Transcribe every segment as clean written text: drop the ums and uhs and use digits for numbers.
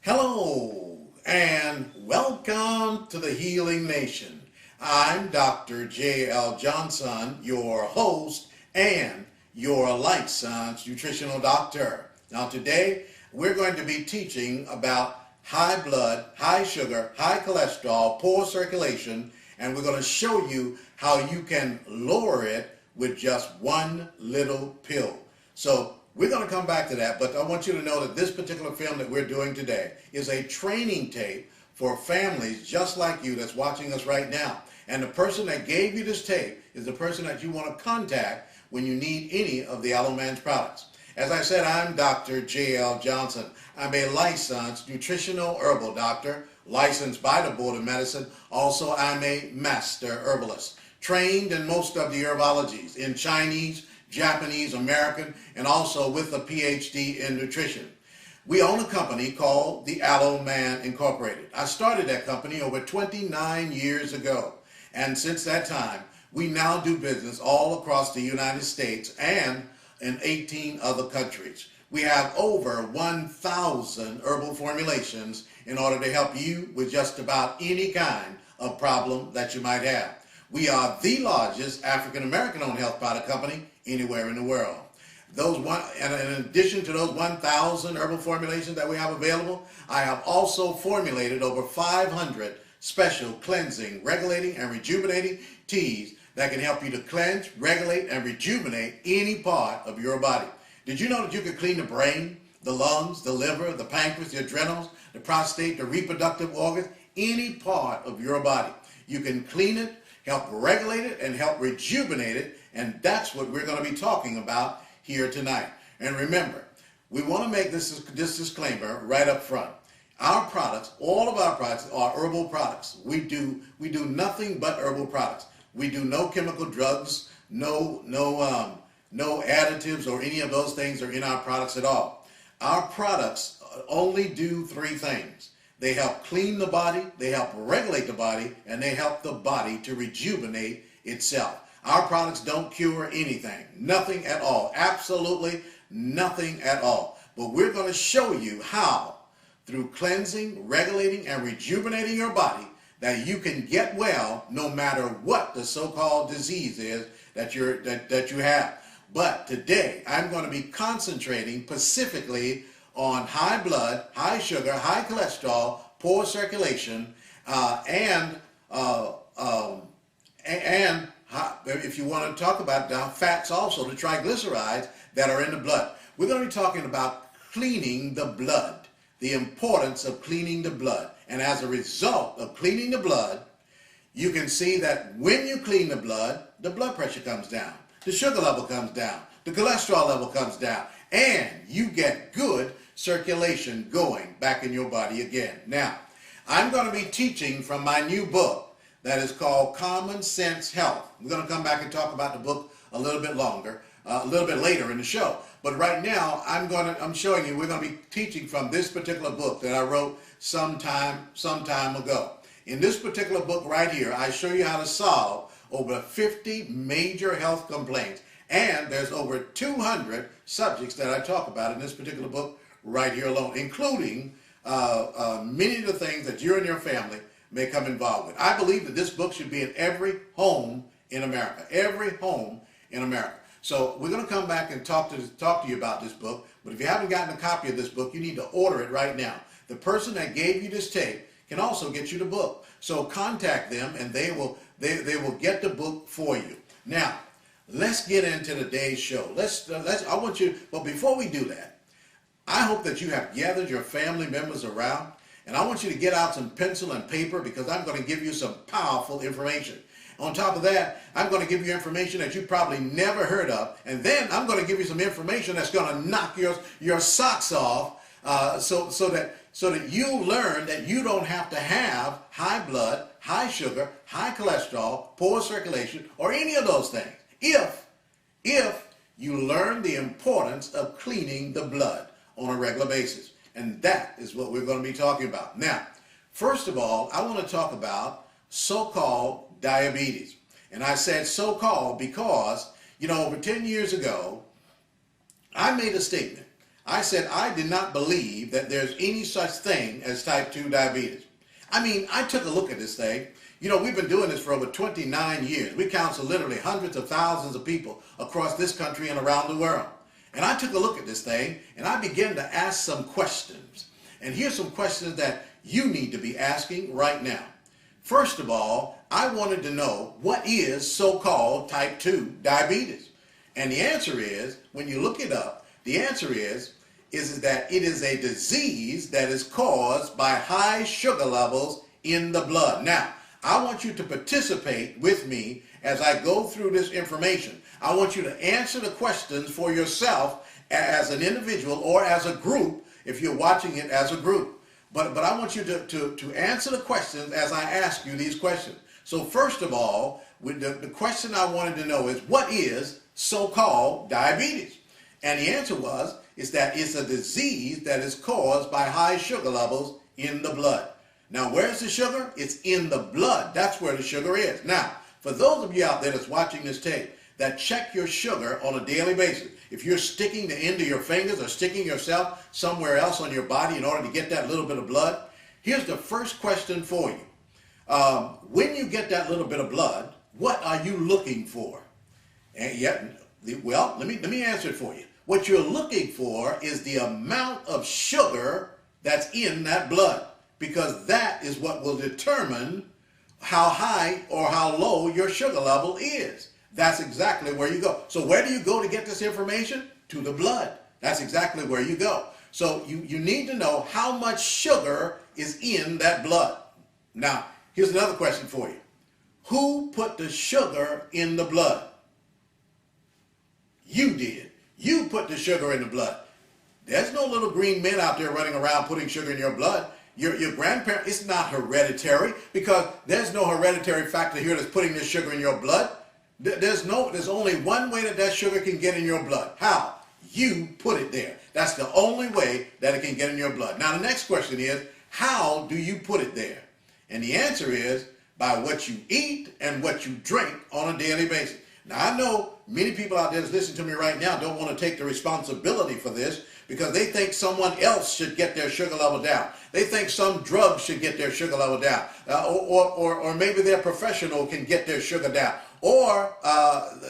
Hello and welcome to the Healing Nation. I'm Dr. J.L. Johnson, your host and your Life Science nutritional doctor. Now today we're going to be teaching about high blood, high sugar, high cholesterol, poor circulation, and we're going to show you how you can lower it with just one little pill. So we're going to come back to that, but I want you to know that this particular film that we're doing today is a training tape for families just like you that's watching us right now. And the person that gave you this tape is the person that you want to contact when you need any of the Aloe Man's products. As I said, I'm Dr. J.L. Johnson. I'm a licensed nutritional herbal doctor, licensed by the Board of Medicine. Also, I'm a master herbalist, trained in most of the herbologies in Chinese, Japanese, American, and also with a PhD in nutrition. We own a company called the Aloe Man Incorporated. I started that company over 29 years ago, and since that time, we now do business all across the United States and in 18 other countries. We have over 1,000 herbal formulations in order to help you with just about any kind of problem that you might have. We are the largest African-American owned health product company anywhere in the world. And in addition to those 1,000 herbal formulations that we have available, I have also formulated over 500 special cleansing, regulating, and rejuvenating teas that can help you to cleanse, regulate, and rejuvenate any part of your body. Did you know that you could clean the brain, the lungs, the liver, the pancreas, the adrenals, the prostate, the reproductive organs, any part of your body? You can clean it, help regulate it, and help rejuvenate it, and that's what we're going to be talking about here tonight. And remember, we want to make this disclaimer right up front. Our products, all of our products, are herbal products. We do nothing but herbal products. We do no chemical drugs, no additives or any of those things are in our products at all. Our products only do three things. They help clean the body, they help regulate the body, and they help the body to rejuvenate itself. Our products don't cure anything, nothing at all, absolutely nothing at all. But we're going to show you how, through cleansing, regulating, and rejuvenating your body, that you can get well no matter what the so-called disease is that you have. But today, I'm going to be concentrating specifically on high blood, high sugar, high cholesterol, poor circulation, and if you want to talk about fats also, the triglycerides that are in the blood. We're going to be talking about cleaning the blood, the importance of cleaning the blood. And as a result of cleaning the blood, you can see that when you clean the blood pressure comes down, the sugar level comes down, the cholesterol level comes down, and you get good circulation going back in your body again. Now, I'm going to be teaching from my new book that is called Common Sense Health. We're going to come back and talk about the book a little bit later in the show. But right now, I'm showing you, we're going to be teaching from this particular book that I wrote some time ago. In this particular book right here, I show you how to solve over 50 major health complaints. And there's over 200 subjects that I talk about in this particular book right here alone, including many of the things that you and your family may come involved with. I believe that this book should be in every home in America. Every home in America. So we're going to come back and talk to you about this book. But if you haven't gotten a copy of this book, you need to order it right now. The person that gave you this tape can also get you the book. So contact them, and they will get the book for you. Now, let's get into today's show. But before we do that, I hope that you have gathered your family members around, and I want you to get out some pencil and paper because I'm going to give you some powerful information. On top of that, I'm going to give you information that you probably never heard of, and then I'm going to give you some information that's going to knock your socks off, so that you learn that you don't have to have high blood, high sugar, high cholesterol, poor circulation, or any of those things. If you learn the importance of cleaning the blood on a regular basis. And that is what we're going to be talking about. Now, first of all, I want to talk about so-called diabetes. And I said so-called because, over 10 years ago, I made a statement. I said I did not believe that there's any such thing as type 2 diabetes. I mean, I took a look at this thing. You know, we've been doing this for over 29 years. We counsel literally hundreds of thousands of people across this country and around the world. And I took a look at this thing, and I began to ask some questions. And here's some questions that you need to be asking right now. First of all, I wanted to know, what is so-called type 2 diabetes? And the answer is, when you look it up, the answer is that it is a disease that is caused by high sugar levels in the blood. Now, I want you to participate with me as I go through this information. I want you to answer the questions for yourself as an individual or as a group if you're watching it as a group. But I want you to answer the questions as I ask you these questions. So first of all, the question I wanted to know is, what is so-called diabetes? And the answer is that it's a disease that is caused by high sugar levels in the blood. Now, where's the sugar? It's in the blood. That's where the sugar is. Now, for those of you out there that's watching this tape, that check your sugar on a daily basis. If you're sticking the end of your fingers or sticking yourself somewhere else on your body in order to get that little bit of blood, here's the first question for you. When you get that little bit of blood, what are you looking for? And well, let me answer it for you. What you're looking for is the amount of sugar that's in that blood, because that is what will determine how high or how low your sugar level is. That's exactly where you go. So where do you go to get this information? To the blood. That's exactly where you go. So you need to know how much sugar is in that blood. Now, here's another question for you. Who put the sugar in the blood? You did. You put the sugar in the blood. There's no little green men out there running around putting sugar in your blood. Your grandparent, it's not hereditary, because there's no hereditary factor here that's putting this sugar in your blood. There's only one way that sugar can get in your blood. How? You put it there. That's the only way that it can get in your blood. Now, the next question is, how do you put it there? And the answer is by what you eat and what you drink on a daily basis. Now, I know many people out there that's listening to me right now don't want to take the responsibility for this, because they think someone else should get their sugar level down. They think some drug should get their sugar level down. Or maybe their professional can get their sugar down. Or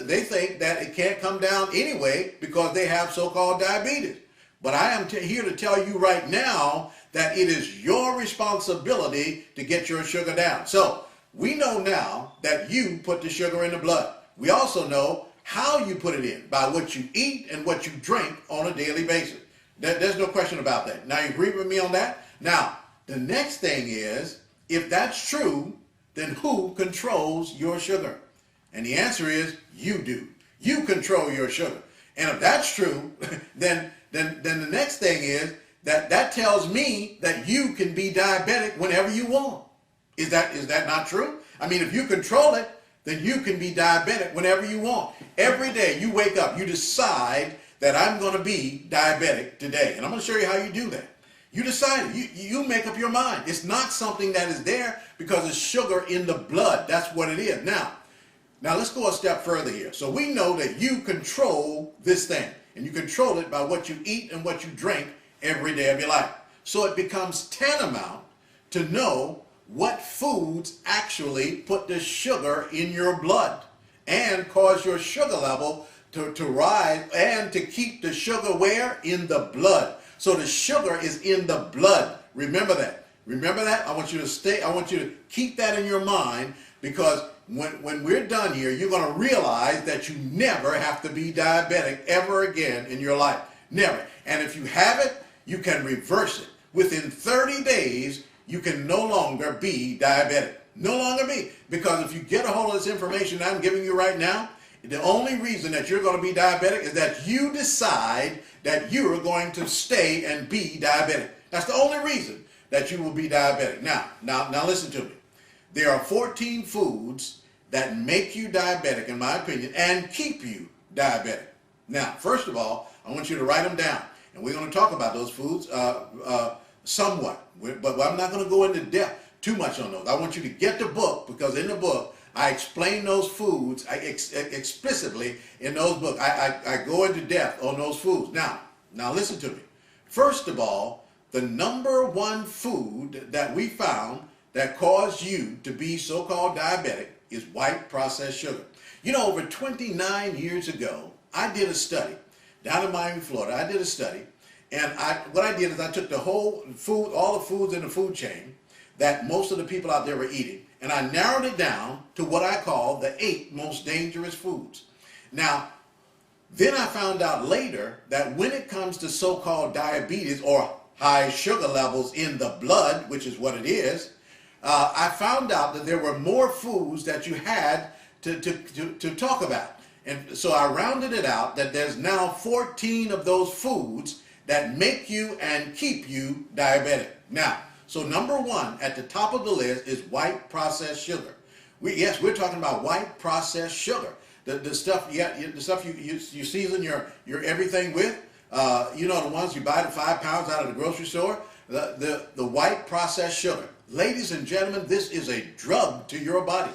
they think that it can't come down anyway because they have so-called diabetes. But I am here to tell you right now that it is your responsibility to get your sugar down. So we know now that you put the sugar in the blood. We also know how you put it in, by what you eat and what you drink on a daily basis. There's no question about that. Now, you agree with me on that? Now, the next thing is, if that's true, then who controls your sugar? And the answer is, you do. You control your sugar. And if that's true, then the next thing is that tells me that you can be diabetic whenever you want. Is that not true? I mean, if you control it, then you can be diabetic whenever you want. Every day you wake up, you decide that I'm going to be diabetic today. And I'm going to show you how you do that. You decide, you make up your mind. It's not something that is there because it's sugar in the blood. That's what it is. Now let's go a step further here. So we know that you control this thing, and you control it by what you eat and what you drink every day of your life. So it becomes tantamount to know what foods actually put the sugar in your blood and cause your sugar level to rise, and to keep the sugar where? In the blood. So the sugar is in the blood. Remember that. Remember that? I want you to keep that in your mind, because when we're done here, you're going to realize that you never have to be diabetic ever again in your life. Never. And if you have it, you can reverse it. Within 30 days, you can no longer be diabetic. No longer be. Because if you get a hold of this information I'm giving you right now, the only reason that you're going to be diabetic is that you decide that you're going to stay and be diabetic. That's the only reason that you will be diabetic. Now listen to me. There are 14 foods that make you diabetic, in my opinion, and keep you diabetic. Now, first of all, I want you to write them down. And we're going to talk about those foods somewhat. But I'm not going to go into depth too much on those. I want you to get the book, because in the book, I explain those foods explicitly in those books. I go into depth on those foods. Now listen to me. First of all, the number one food that we found that caused you to be so-called diabetic is white processed sugar. You know, over 29 years ago, I did a study down in Miami, Florida. I did a study, and what I did is I took the whole food, all the foods in the food chain that most of the people out there were eating, and I narrowed it down to what I call the 8 most dangerous foods. Now, then I found out later that when it comes to so-called diabetes or high sugar levels in the blood, which is what it is, I found out that there were more foods that you had to talk about. And so I rounded it out that there's now 14 of those foods that make you and keep you diabetic. Now, so number one at the top of the list is white processed sugar. Yes, we're talking about white processed sugar. The stuff, the stuff you season your everything with. You know, the ones you buy the 5 pounds out of the grocery store. The white processed sugar. Ladies and gentlemen, this is a drug to your body.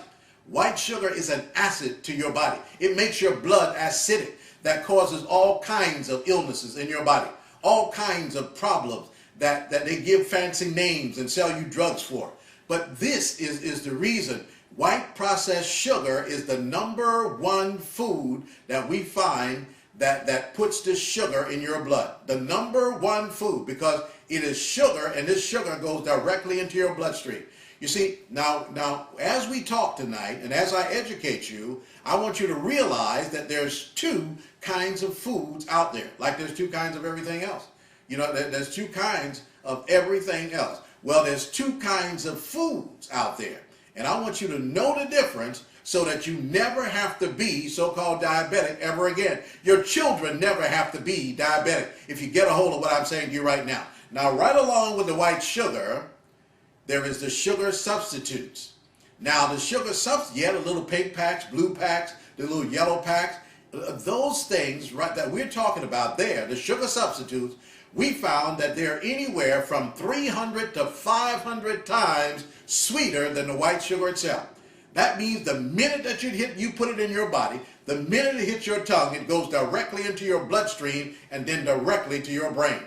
White sugar is an acid to your body. It makes your blood acidic. That causes all kinds of illnesses in your body. All kinds of problems that they give fancy names and sell you drugs for. But this is the reason. White processed sugar is the number one food that we find that puts this sugar in your blood. The number one food, because it is sugar, and this sugar goes directly into your bloodstream. You see, now as we talk tonight, and as I educate you, I want you to realize that there's 2 kinds of foods out there, like there's 2 kinds of everything else. You know, there's 2 kinds of everything else. Well, there's 2 kinds of foods out there. And I want you to know the difference so that you never have to be so-called diabetic ever again. Your children never have to be diabetic if you get a hold of what I'm saying to you right now. Now, right along with the white sugar, there is the sugar substitutes. Now, the sugar substitutes, yeah, the little pink packs, blue packs, the little yellow packs, those things right that we're talking about there, the sugar substitutes, we found that they're anywhere from 300 to 500 times sweeter than the white sugar itself. That means the minute that you put it in your body, the minute it hits your tongue, it goes directly into your bloodstream and then directly to your brain.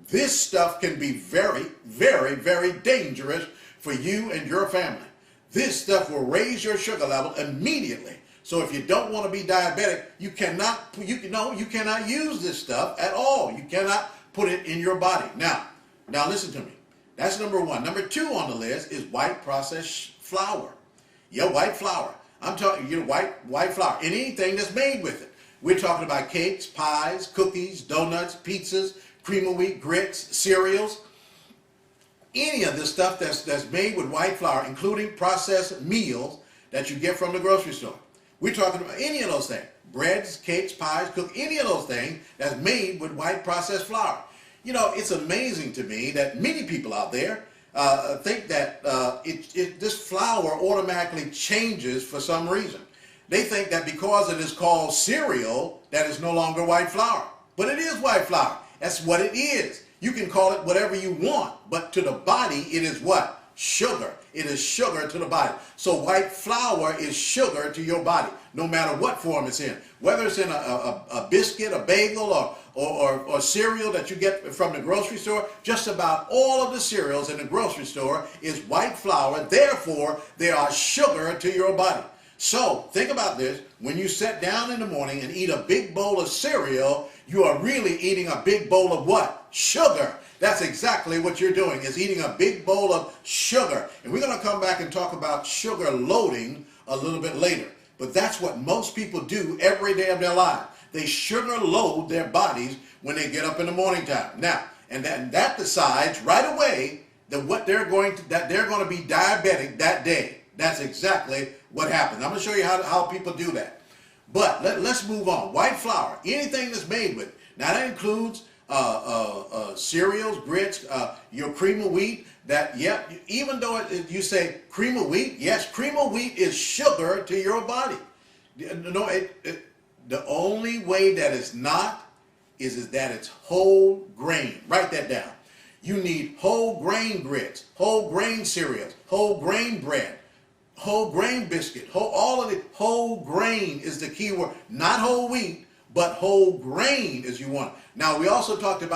This stuff can be very, very, very dangerous for you and your family. This stuff will raise your sugar level immediately. So if you don't want to be diabetic, you cannot use this stuff at all. You cannot put it in your body. Now listen to me. That's number one. Number 2 on the list is white processed flour. Yeah, white flour. I'm talking white flour and anything that's made with it. We're talking about cakes, pies, cookies, donuts, pizzas, cream of wheat, grits, cereals. Any of this stuff that's made with white flour, including processed meals that you get from the grocery store. We're talking about any of those things. Breads, cakes, pies, any of those things that's made with white processed flour. You know, it's amazing to me that many people out there think that this flour automatically changes for some reason. They think that because it is called cereal, that it's no longer white flour. But it is white flour. That's what it is. You can call it whatever you want, but to the body, it is what? Sugar. It is sugar to the body. So white flour is sugar to your body, no matter what form it's in. Whether it's in a biscuit, a bagel, or cereal that you get from the grocery store, just about all of the cereals in the grocery store is white flour. Therefore, they are sugar to your body. So think about this. When you sit down in the morning and eat a big bowl of cereal, you are really eating a big bowl of what? Sugar. That's exactly what you're doing, is eating a big bowl of sugar. And we're going to come back and talk about sugar loading a little bit later. But that's what most people do every day of their lives. They sugar load their bodies when they get up in the morning time. Now, and that decides right away that they're going to be diabetic that day. That's exactly what happens. I'm going to show you how people do that. But let's move on. White flour, anything that's made with it. Now that includes cereals, grits, your cream of wheat. Even though you say cream of wheat, yes, cream of wheat is sugar to your body. No, the only way that it's not is that it's whole grain. Write that down. You need whole grain grits, whole grain cereals, whole grain bread, whole grain biscuit, all of it. Whole grain is the key word. Not whole wheat, but whole grain is you want. Now, we also talked about